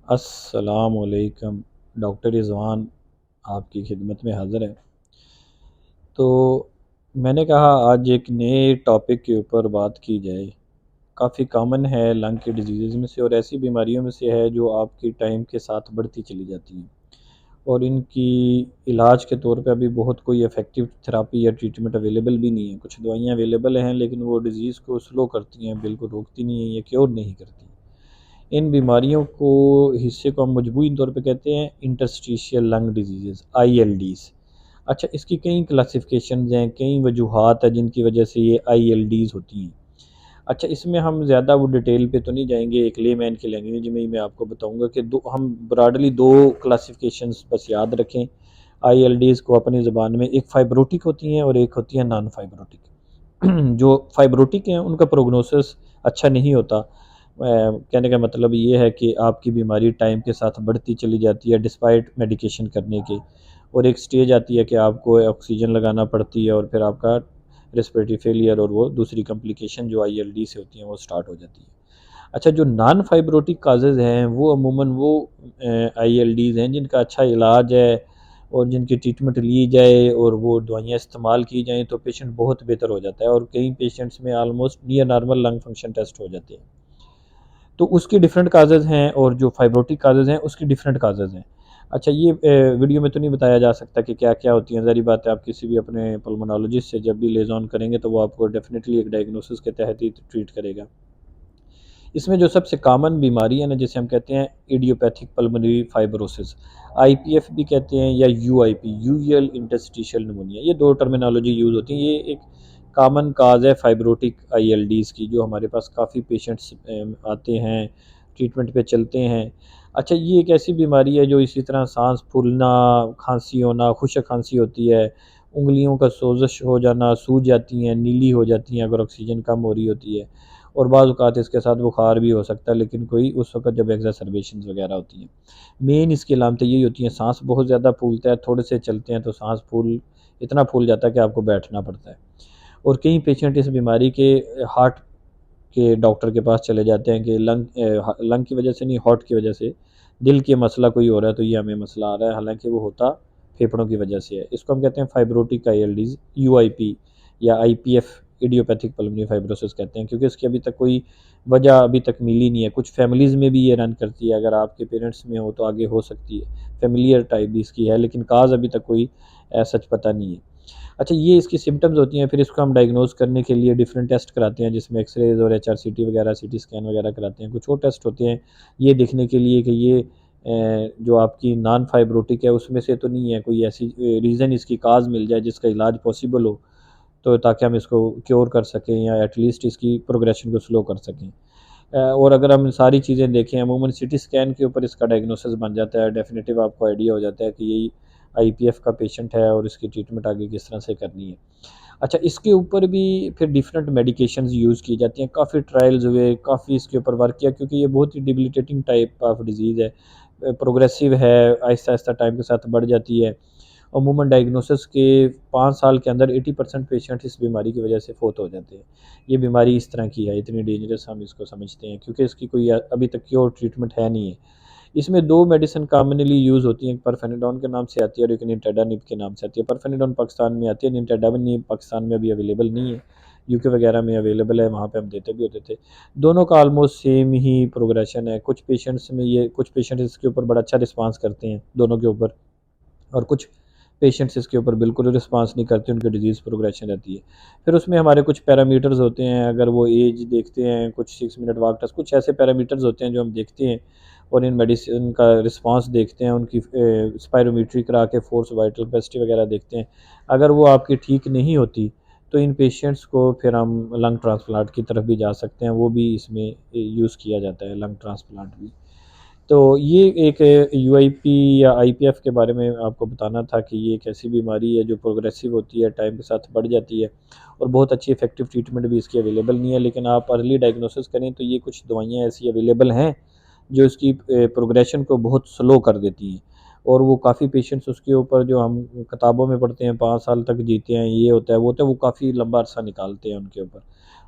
अस्सलामुअलैकुम। डॉक्टर रिज़वान आपकी खिदमत में हाज़िर है। तो मैंने कहा आज एक नए टॉपिक के ऊपर बात की जाए। काफ़ी कॉमन है लंग की डिजीज़ में से और ऐसी बीमारियों में से है जो आपकी टाइम के साथ बढ़ती चली जाती हैं और इनकी इलाज के तौर पे अभी बहुत कोई इफ़ेक्टिव थेरापी या ट्रीटमेंट अवेलेबल भी नहीं है। कुछ दवाइयाँ अवेलेबल हैं लेकिन वो डिज़ीज़ को स्लो करती हैं, बिल्कुल रोकती नहीं हैं या क्योर नहीं करती। इन बीमारियों को हिस्से को हम मजबूरी तौर पे कहते हैं इंटरस्टिशियल लंग डिजीज़ ILDs। अच्छा, इसकी कई क्लासिफिकेशंस हैं, कई वजूहात हैं जिनकी वजह से ये ILDs होती हैं। अच्छा, इसमें हम ज़्यादा वो डिटेल पे तो नहीं जाएंगे, एक लेमैन की लैंग्वेज में ही मैं आपको बताऊंगा कि दो हम ब्रॉडली दो क्लासिफिकेशंस बस याद रखें ILDs को अपनी ज़बान में। एक फाइब्रोटिक होती हैं और एक होती है नॉन फाइब्रोटिक। जो फाइब्रोटिक हैं उनका प्रोग्नोसिस अच्छा नहीं होता। कहने का मतलब ये है कि आपकी बीमारी टाइम के साथ बढ़ती चली जाती है डिस्पाइट मेडिकेशन करने के, और एक स्टेज आती है कि आपको ऑक्सीजन लगाना पड़ती है और फिर आपका रेस्पिरेटरी फेलियर और वो दूसरी कम्प्लिकेशन जो ILD से होती हैं वो स्टार्ट हो जाती है। अच्छा, जो नॉन फाइब्रोटिक काजेज़ हैं वो अमूमन वो ILDs हैं जिनका अच्छा इलाज है और जिनकी ट्रीटमेंट ली जाए और वो दवाइयाँ इस्तेमाल की जाएँ तो पेशेंट बहुत बेहतर हो जाता है और कई पेशेंट्स में almost near normal lung function test हो जाते हैं। तो उसकी डिफरेंट काजेज़ हैं और जो फाइब्रोटिक काजेज़ हैं उसकी डिफरेंट काजेज़ हैं। अच्छा, ये वीडियो में तो नहीं बताया जा सकता कि क्या क्या होती हैं। ज़ाहिर बात है आप किसी भी अपने पल्मोनोलॉजिस्ट से जब भी लेज़ॉन करेंगे तो वो आपको डेफिनेटली एक डायग्नोसिस के तहत ही ट्रीट करेगा। इसमें जो सबसे कॉमन बीमारी है ना जिसे हम कहते हैं इडियोपैथिक पल्मोनरी फाइब्रोसिस, IPF भी कहते हैं या UIP, यूजुअल इंटरस्टिशियल निमोनिया, ये दो टर्मिनोलॉजी यूज़ होती है। ये एक कॉमन काज है फाइब्रोटिक ILDs की जो हमारे पास काफ़ी पेशेंट्स आते हैं, ट्रीटमेंट पे चलते हैं। अच्छा, ये एक ऐसी बीमारी है जो इसी तरह सांस फूलना, खांसी होना, खुशक खांसी होती है, उंगलियों का सोजश हो जाना, सूज जाती हैं, नीली हो जाती हैं अगर ऑक्सीजन कम हो रही होती है, और बाज़ औक़ात इसके साथ बुखार भी हो सकता है लेकिन कोई उस वक़्त जब एक्ज़ासर्बेशंस वग़ैरह होती हैं। मेन इसकी अलामतें यही होती हैं, साँस बहुत ज़्यादा फूलता है, थोड़े से चलते हैं तो साँस फूल इतना फूल जाता है कि आपको बैठना पड़ता है। और कई पेशेंट इस बीमारी के हार्ट के डॉक्टर के पास चले जाते हैं कि लंग की वजह से नहीं, हार्ट की वजह से दिल के मसला कोई हो रहा है तो ये हमें मसला आ रहा है, हालाँकि वो होता फेफड़ों की वजह से है। इसको हम कहते हैं फाइब्रोटिक ILDs, UIP या IPF, इडियोपैथिक पल्मोनरी फाइब्रोसिस कहते हैं, क्योंकि इसकी अभी तक कोई वजह अभी तक मिली नहीं है। कुछ फैमिलीज़ में भी ये रन करती है, अगर आपके पेरेंट्स में हो तो आगे हो सकती है, फ़ैमिलियल टाइप भी इसकी है लेकिन काज़ अभी तक कोई सच पता नहीं है। अच्छा, ये इसकी सिम्पटम्स होती हैं, फिर इसको हम डायग्नोज़ करने के लिए डिफरेंट टेस्ट कराते हैं जिसमें एक्स-रेज़ और HRCT वगैरह, CT स्कैन वगैरह कराते हैं। कुछ और टेस्ट होते हैं ये देखने के लिए कि ये जो आपकी नॉन फाइब्रोटिक है उसमें से तो नहीं है, कोई ऐसी रीज़न इसकी काज़ मिल जाए जिसका इलाज पॉसिबल हो, तो ताकि हम इसको क्योर कर सकें या एटलीस्ट इसकी प्रोग्रेशन को स्लो कर सकें। और अगर हम सारी चीज़ें देखें अमूमन CT स्कैन के ऊपर इसका डायग्नोसिस बन जाता है, डेफिनेटिव आपको आइडिया हो जाता है कि यही IPF का पेशेंट है और इसकी ट्रीटमेंट आगे किस तरह से करनी है। अच्छा, इसके ऊपर भी फिर डिफरेंट मेडिकेशंस यूज़ की जाती हैं, काफ़ी ट्रायल्स हुए, काफ़ी इसके ऊपर वर्क किया क्योंकि ये बहुत ही डिबिलिटेटिंग टाइप ऑफ डिज़ीज़ है, प्रोग्रेसिव है, आहिस्ता-आहिस्ता टाइम के साथ बढ़ जाती है। अमूमन डायग्नोसिस के 5 साल के अंदर 80% पेशेंट इस बीमारी की वजह से फ़ौत हो जाते हैं। ये बीमारी इस तरह की है, इतनी डेंजरस हम इसको समझते हैं क्योंकि इसकी कोई अभी तक क्योर ट्रीटमेंट है नहीं है। इसमें 2 मेडिसिन कॉमनली यूज़ होती हैं, एक परफेनाडोन के नाम से आती है और एक निंटेडानिब के नाम से आती है। परफेनाडोन पाकिस्तान में आती है, निंटेडानिब पाकिस्तान में अभी अवेलेबल नहीं है। यूके वगैरह में अवेलेबल है, वहाँ पे हम देते भी होते थे। दोनों का ऑलमोस्ट सेम ही प्रोग्रेशन है। कुछ पेशेंट्स इसके ऊपर बड़ा अच्छा रिस्पॉन्स करते हैं दोनों के ऊपर, और कुछ पेशेंट्स इसके ऊपर बिल्कुल रिस्पॉन्स नहीं करते, उनकी डिज़ीज़ प्रोग्रेशन रहती है। फिर उसमें हमारे कुछ पैरामीटर्स होते हैं, अगर वो एज देखते हैं, कुछ 6 मिनट वॉक टेस्ट, कुछ ऐसे पैरामीटर्स होते हैं जो हम देखते हैं और इन मेडिसिन का रिस्पॉन्स देखते हैं, उनकी स्पायरोमीट्री करा के फोर्स वाइटल कैपेसिटी वगैरह देखते हैं। अगर वो आपकी ठीक नहीं होती तो इन पेशेंट्स को फिर हम लंग ट्रांसप्लांट की तरफ भी जा सकते हैं, वो भी इसमें यूज़ किया जाता है, लंग ट्रांसप्लांट भी। तो ये एक UIP या IPF के बारे में आपको बताना था कि ये एक ऐसी बीमारी है जो प्रोग्रेसिव होती है, टाइम के साथ बढ़ जाती है और बहुत अच्छी इफ़ेक्टिव ट्रीटमेंट भी इसकी अवेलेबल नहीं है, लेकिन आप अर्ली डायग्नोसिस करें तो ये कुछ दवाइयाँ ऐसी अवेलेबल हैं जो इसकी प्रोग्रेशन को बहुत स्लो कर देती हैं, और वो काफ़ी पेशेंट्स उसके ऊपर जो हम किताबों में पढ़ते हैं 5 साल तक जीते हैं, ये होता है, वो होता है, वो काफ़ी लंबा अरसा निकालते हैं उनके ऊपर।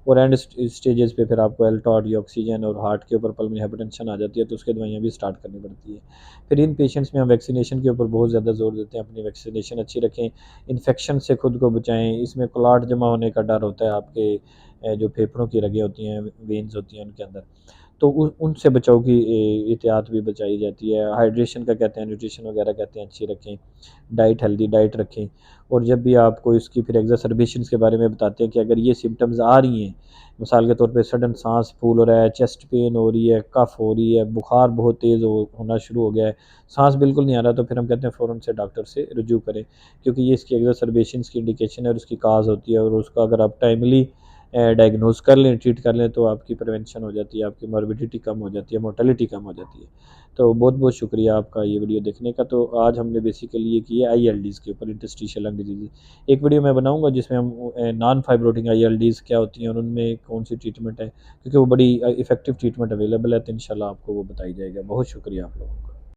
और एंड स्टेजेस पे फिर आपको एल्टॉड या ऑक्सीजन और हार्ट के ऊपर पल्मोनरी हाइपरटेंशन आ जाती है, तो उसके दवाइयाँ भी स्टार्ट करनी पड़ती है। फिर इन पेशेंट्स में हम वैक्सीनेशन के ऊपर बहुत ज़्यादा जोर देते हैं, अपनी वैक्सीनेशन अच्छी रखें, इन्फेक्शन से खुद को बचाएं। इसमें क्लॉट जमा होने का डर होता है, आपके जो फेफड़ों की रगें होती हैं, वेन्स होती हैं उनके अंदर, तो उनसे बचाव की एहतियात भी बचाई जाती है। हाइड्रेशन का कहते हैं, न्यूट्रिशन वगैरह कहते हैं अच्छी रखें, डाइट हेल्दी डाइट रखें। और जब भी आपको इसकी फिर एग्जासर्बेशंस के बारे में बताते हैं कि अगर ये सिम्टम्स आ रही हैं, मिसाल के तौर पे सडन सांस फूल हो रहा है, चेस्ट पेन हो रही है, कफ हो रही है, बुखार बहुत तेज़ होना शुरू हो गया है, सांस बिल्कुल नहीं आ रहा, तो फिर हम कहते हैं फ़ौरन से डॉक्टर से रुजू करें, क्योंकि ये इसकी एग्जासर्बेशंस की इंडिकेशन है और उसकी काज होती है। और उसका अगर आप टाइमली डायग्नोज कर लें, ट्रीट कर लें, तो आपकी प्रिवेंशन हो जाती है, आपकी मॉर्बिडिटी कम हो जाती है, मोर्टेलिटी कम हो जाती है। तो बहुत बहुत शुक्रिया आपका ये वीडियो देखने का। तो आज हमने बेसिकली ये किया ILDs के ऊपर, इंटरस्टिशियल लंग डिजीज़। एक वीडियो मैं बनाऊंगा जिसमें हम नॉन फाइब्रोटिक ILDs क्या होती हैं और उनमें कौन सी ट्रीटमेंट है, क्योंकि वो बड़ी इफेक्टिव ट्रीटमेंट अवेलेबल है, तो इंशाल्लाह आपको वो बताई जाएगा। बहुत शुक्रिया आप लोगों का।